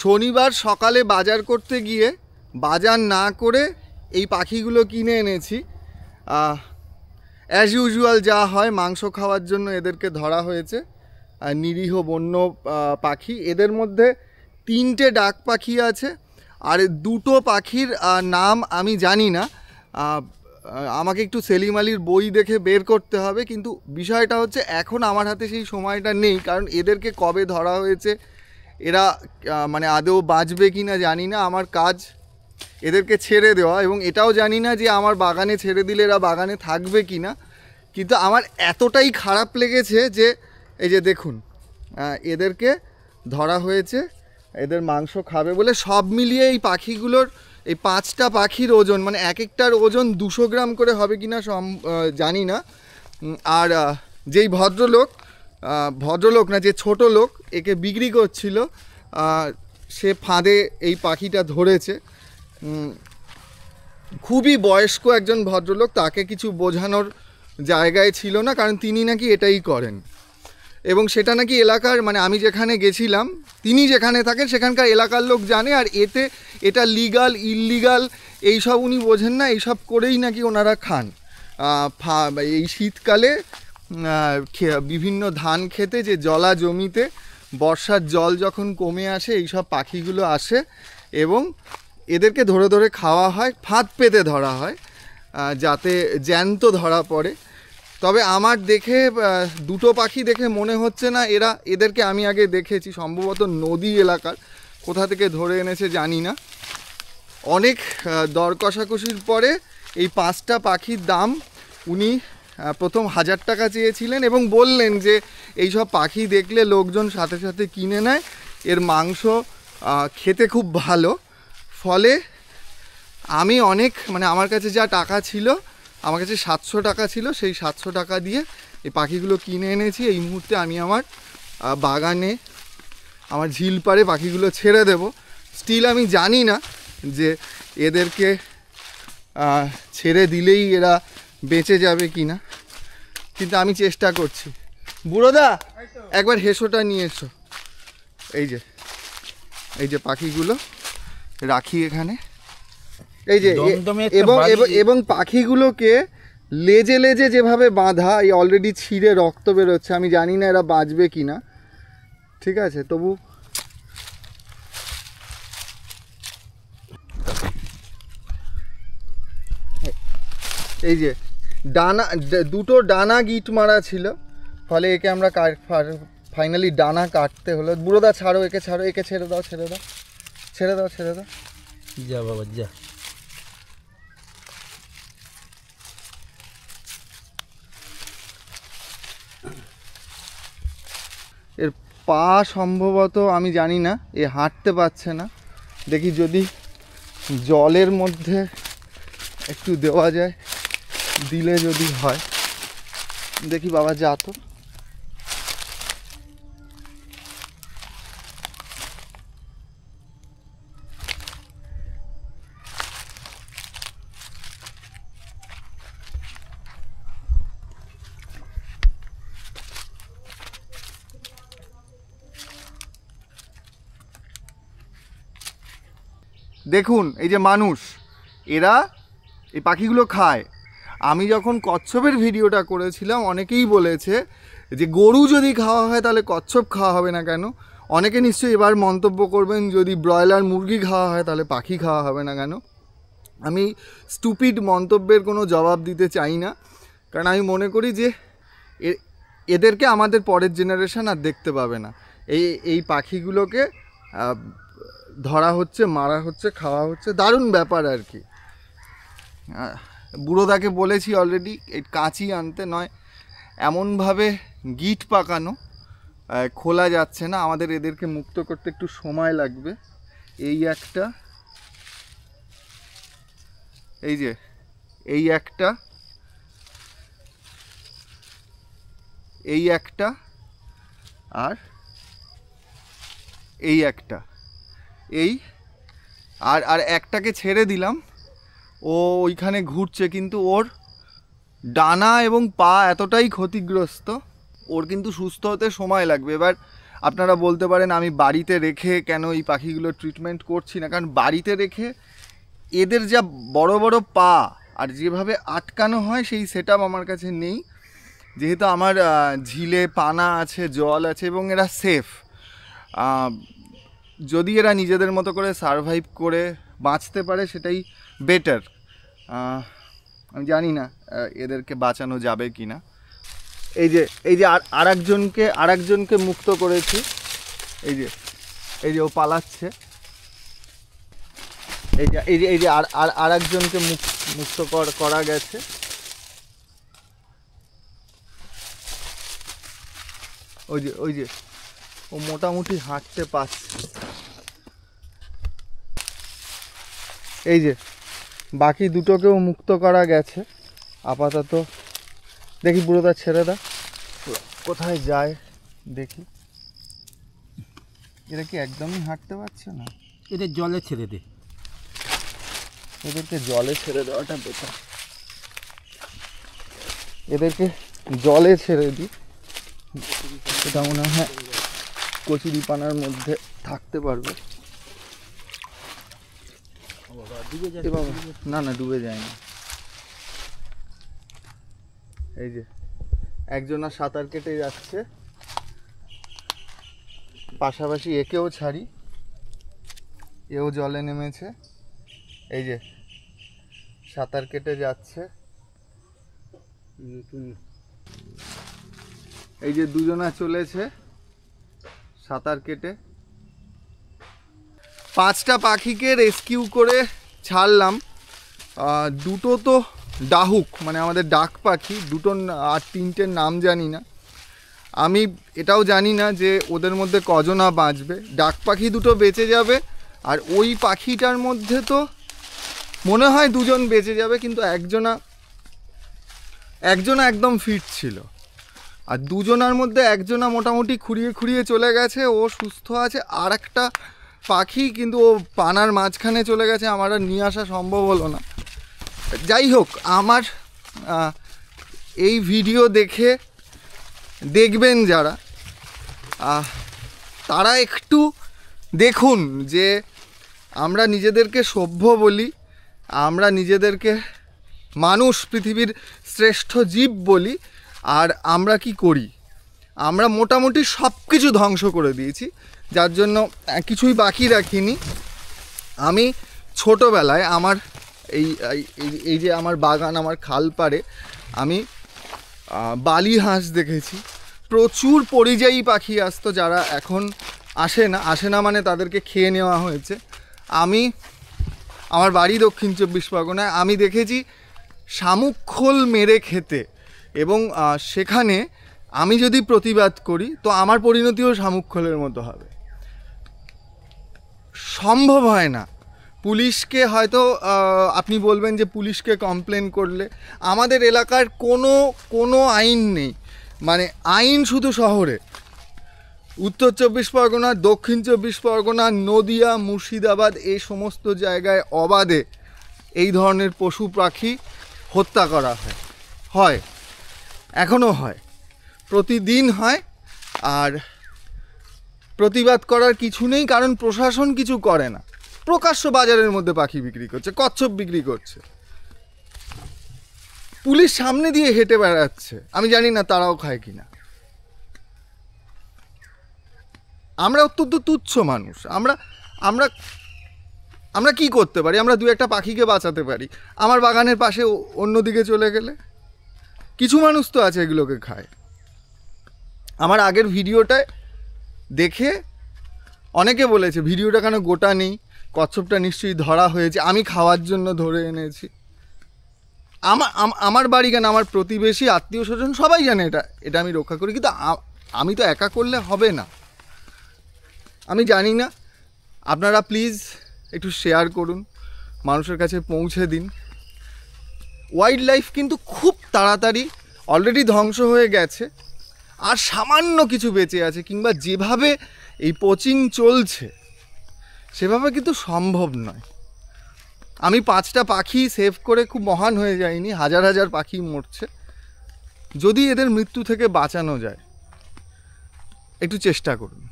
শনিবার সকালে বাজার করতে গিয়ে বাজার না করে এই পাখিগুলো কিনে এনেছি। অ্যাজ ইউজুয়াল যা হয়, মাংস খাওয়ার জন্য এদেরকে ধরা হয়েছে। নিরীহ বন্য পাখি। এদের মধ্যে 3টে ডাক পাখি আছে, আর 2টো পাখির নাম আমি জানি না। আমাকে একটু সেলিম আলীর বই দেখে বের করতে হবে। কিন্তু বিষয়টা হচ্ছে এখন আমার হাতে সেই সময়টা নেই, কারণ এদেরকে কবে ধরা হয়েছে, এরা মানে আদৌ বাঁচবে কি না জানি না। আমার কাজ এদেরকে ছেড়ে দেওয়া, এবং এটাও জানি না যে আমার বাগানে ছেড়ে দিলে এরা বাগানে থাকবে কি না। কিন্তু আমার এতটাই খারাপ লেগেছে যে এই যে দেখুন, এদেরকে ধরা হয়েছে, এদের মাংস খাবে বলে। সব মিলিয়ে এই পাখিগুলোর, এই 5টা পাখির ওজন, মানে এক একটার ওজন 200 গ্রাম করে হবে কি না জানি না। আর যেই ভদ্রলোক না, যে ছোট লোক একে বিক্রি করছিল, সে ফাঁদে এই পাখিটা ধরেছে। খুবই বয়স্ক একজন ভদ্রলোক, তাকে কিছু বোঝানোর জায়গায় ছিল না, কারণ তিনি নাকি এটাই করেন। এবং সেটা নাকি এলাকার, মানে আমি যেখানে গেছিলাম, তিনি যেখানে থাকেন সেখানকার এলাকার লোক জানে। আর এটা লিগাল ইললিগাল এইসব উনি বোঝেন না, এইসব করেই নাকি ওনারা খান। এই শীতকালে বিভিন্ন ধান খেতে, যে জলা জমিতে বর্ষার জল যখন কমে আসে, এইসব পাখিগুলো আসে এবং এদেরকে ধরে ধরে খাওয়া হয়, ফাঁদ পেতে ধরা হয় যাতে জ্যান্ত ধরা পড়ে। তবে আমার দেখে 2টো পাখি দেখে মনে হচ্ছে না এদেরকে আমি আগে দেখেছি, সম্ভবত নদী এলাকার, কোথা থেকে ধরে এনেছে জানি না। অনেক দর কষাকষির পরে এই 5টা পাখির দাম উনি প্রথম 1000 টাকা চেয়েছিলেন, এবং বললেন যে এইসব পাখি দেখলে লোকজন সাথে সাথে কিনে নেয়, এর মাংস খেতে খুব ভালো। ফলে আমি মানে আমার কাছে যা টাকা ছিল, আমার কাছে 700 টাকা ছিল, সেই 700 টাকা দিয়ে এই পাখিগুলো কিনে এনেছি। এই মুহূর্তে আমি আমার বাগানে, আমার ঝিল পাড়ে পাখিগুলো ছেড়ে দেব। স্টিল আমি জানি না যে এদেরকে ছেড়ে দিলেই এরা বেঁচে যাবে কি না, কিন্তু আমি চেষ্টা করছি। বুড়োদা, একবার হেসোটা নিয়ে এসো। এই যে পাখিগুলো রাখি এখানে, এই যে, এবং পাখিগুলোকে লেজে লেজে যেভাবে বাঁধা, এই অলরেডি ছিঁড়ে রক্ত বেরোচ্ছে। আমি জানি না এরা বাঁচবে কি না, ঠিক আছে? তবু এই যে দুটো ডানা গিট মারা ছিল, ফলে একে আমরা ফাইনালি ডানা কাটতে হলো। বুড়োদা ছাড়ো, একে ছাড়ো, একে ছেড়ে দাও, ছেড়ে দাও, ছেড়ে দাও, ছেড়ে দাও। যা বাবা যা। এর পা সম্ভবত, আমি জানি না, এ হাঁটতে পারছে না। দেখি যদি জলের মধ্যে একটু দেওয়া যায়, দিলে যদি হয়। দেখি বাবা, যা তো। দেখুন, এই যে মানুষ, এরা এই পাখিগুলো খায়। আমি যখন কচ্ছপের ভিডিওটা করেছিলাম, অনেকেই বলেছে যে গরু যদি খাওয়া হয় তাহলে কচ্ছপ খাওয়া হবে না কেন। অনেকে নিশ্চয়ই এবার মন্তব্য করবেন, যদি ব্রয়লার মুরগি খাওয়া হয় তাহলে পাখি খাওয়া হবে না কেন। আমি স্টুপিড মন্তব্যের কোনো জবাব দিতে চাই না, কারণ আমি মনে করি যে এদেরকে আমাদের পরের জেনারেশন আর দেখতে পাবে না। এই পাখিগুলোকে ধরা হচ্ছে, মারা হচ্ছে, খাওয়া হচ্ছে, দারুণ ব্যাপার আর কি। বুড়োদাকে বলেছি অলরেডি, এই কাঁচি আনতে, নয় এমনভাবে গিট পাকানো, খোলা যাচ্ছে না। আমাদের এদেরকে মুক্ত করতে একটু সময় লাগবে। এই একটা, এই যে এই একটা, এই একটা, আর এই একটা, এই আর একটাকে ছেড়ে দিলাম, ও ওইখানে ঘুরছে, কিন্তু ওর ডানা এবং পা এতটাই ক্ষতিগ্রস্ত, ওর কিন্তু সুস্থ হতে সময় লাগবে। এবার আপনারা বলতে পারেন আমি বাড়িতে রেখে কেন এই পাখিগুলো ট্রিটমেন্ট করছি না, কারণ বাড়িতে রেখে এদের যা বড় বড় পা আর যেভাবে আটকানো হয় সেই সেটআপ আমার কাছে নেই। যেহেতু আমার ঝিলে পানা আছে, জল আছে এবং এরা সেফ, যদি এরা নিজেদের মতো করে সারভাইভ করে বাঁচতে পারে সেটাই বেটার। আমি জানি না এদেরকে বাঁচানো যাবে কি না। এই যে আর একজনকে মুক্ত করেছি, এই যে ও পালাচ্ছে, এই যে আর একজনকে মুক্ত করা গেছে। ওই যে ও মোটামুটি হাঁটতে পারছে। এই যে বাকি দুটোকেও মুক্ত করা গেছে আপাতত। দেখি বুড়োটা ছেড়ে দা, কোথায় যায় দেখি। এরা কি একদমই হাঁটতে পারছে না? এদের জলে ছেড়ে দে, এদেরকে জলে ছেড়ে দেওয়াটা বেটার। এদেরকে জলে ছেড়ে দিই, এটা মনে হয় কচুরিপানার মধ্যে থাকতে পারবে। না না, ডুবে যায়নি। এই যে একজনা সাঁতার কেটে যাচ্ছে, পাশাপাশি একেও ছাড়ি, এও জলে নেমেছে। এই যে সাঁতার কেটে যাচ্ছে। এই যে দুজনা চলেছে সাঁতার কেটে। 5টা পাখিকে রেস্কিউ করে ছাড়লাম। দুটো তো ডাহুক, মানে আমাদের ডাক পাখি, দুটো আর 3টের নাম জানি না। আমি এটাও জানি না যে ওদের মধ্যে কজনা বাঁচবে। ডাক পাখি দুটো বেঁচে যাবে, আর ওই পাখিটার মধ্যে তো মনে হয় 2জন বেঁচে যাবে, কিন্তু একজনা একদম ফিট ছিল, আর 2জনার মধ্যে একজনা মোটামুটি খুঁড়িয়ে চলে গেছে, ও সুস্থ আছে। আর একটা পাখি কিন্তু ও পানার মাঝখানে চলে গেছে, আমার আর নিয়ে আসা সম্ভব হলো না। যাই হোক, আমার এই ভিডিও দেখবেন যারা, তারা একটু দেখুন যে আমরা নিজেদেরকে সভ্য বলি, আমরা নিজেদেরকে মানুষ, পৃথিবীর শ্রেষ্ঠ জীব বলি, আর আমরা কি করি? আমরা মোটামুটি সব কিছু ধ্বংস করে দিয়েছি, যার জন্য কিছুই বাকি রাখিনি। আমি ছোটোবেলায় আমার এই যে আমার বাগান, আমার খাল পাড়ে আমি বালি হাঁস দেখেছি। প্রচুর পরিযায়ী পাখি আসতো, যারা এখন আসে না মানে তাদেরকে খেয়ে নেওয়া হয়েছে। আমার বাড়ি দক্ষিণ 24 পরগনায়, আমি দেখেছি শামুক খোল মেরে খেতে, এবং সেখানে আমি যদি প্রতিবাদ করি তো আমার পরিণতিও শামুক খোলের মতো হবে। সম্ভব হয় না। পুলিশকে হয়তো আপনি বলবেন যে পুলিশকে কমপ্লেন করলে, আমাদের এলাকার কোনো আইন নেই, মানে আইন শুধু শহরে। উত্তর 24 পরগনা, দক্ষিণ 24 পরগনা, নদিয়া, মুর্শিদাবাদ, এই সমস্ত জায়গায় অবাধে এই ধরনের পশু পাখি হত্যা করা হয়, এখনও হয়, প্রতিদিন হয়। আর প্রতিবাদ করার কিছু নেই, কারণ প্রশাসন কিছু করে না। প্রকাশ্য বাজারের মধ্যে পাখি বিক্রি করছে, কচ্ছপ বিক্রি করছে, পুলিশ সামনে দিয়ে হেঁটে বেড়াচ্ছে। আমি জানি না তারাও খায় কিনা। আমরা অত্যন্ত তুচ্ছ মানুষ। আমরা কি করতে পারি? আমরা 2-1টা পাখিকে বাঁচাতে পারি। আমার বাগানের পাশে অন্যদিকে চলে গেলে কিছু মানুষ তো আছে এগুলোকে খায়। আমার আগের ভিডিওটায় দেখে অনেকে বলেছে ভিডিওটা কেন গোটা নেই, কচ্ছপটা নিশ্চয়ই ধরা হয়েছে, আমি খাওয়ার জন্য ধরে এনেছি। আমার বাড়ি কেন, আমার প্রতিবেশী, আত্মীয় স্বজন সবাই জানে এটা আমি রক্ষা করি, কিন্তু আমি তো একা করলে হবে না। আমি জানি না, আপনারা প্লিজ একটু শেয়ার করুন, মানুষের কাছে পৌঁছে দিন। ওয়াইল্ড লাইফ কিন্তু খুব তাড়াতাড়ি অলরেডি ধ্বংস হয়ে গেছে, আর সামান্য কিছু বেঁচে আছে, কিংবা যেভাবে এই পোচিং চলছে সেভাবে কিন্তু সম্ভব নয়। আমি 5টা পাখি সেভ করে খুব মহান হয়ে যায়নি, হাজার হাজার পাখি মরছে। যদি এদের মৃত্যু থেকে বাঁচানো যায়, একটু চেষ্টা করুন।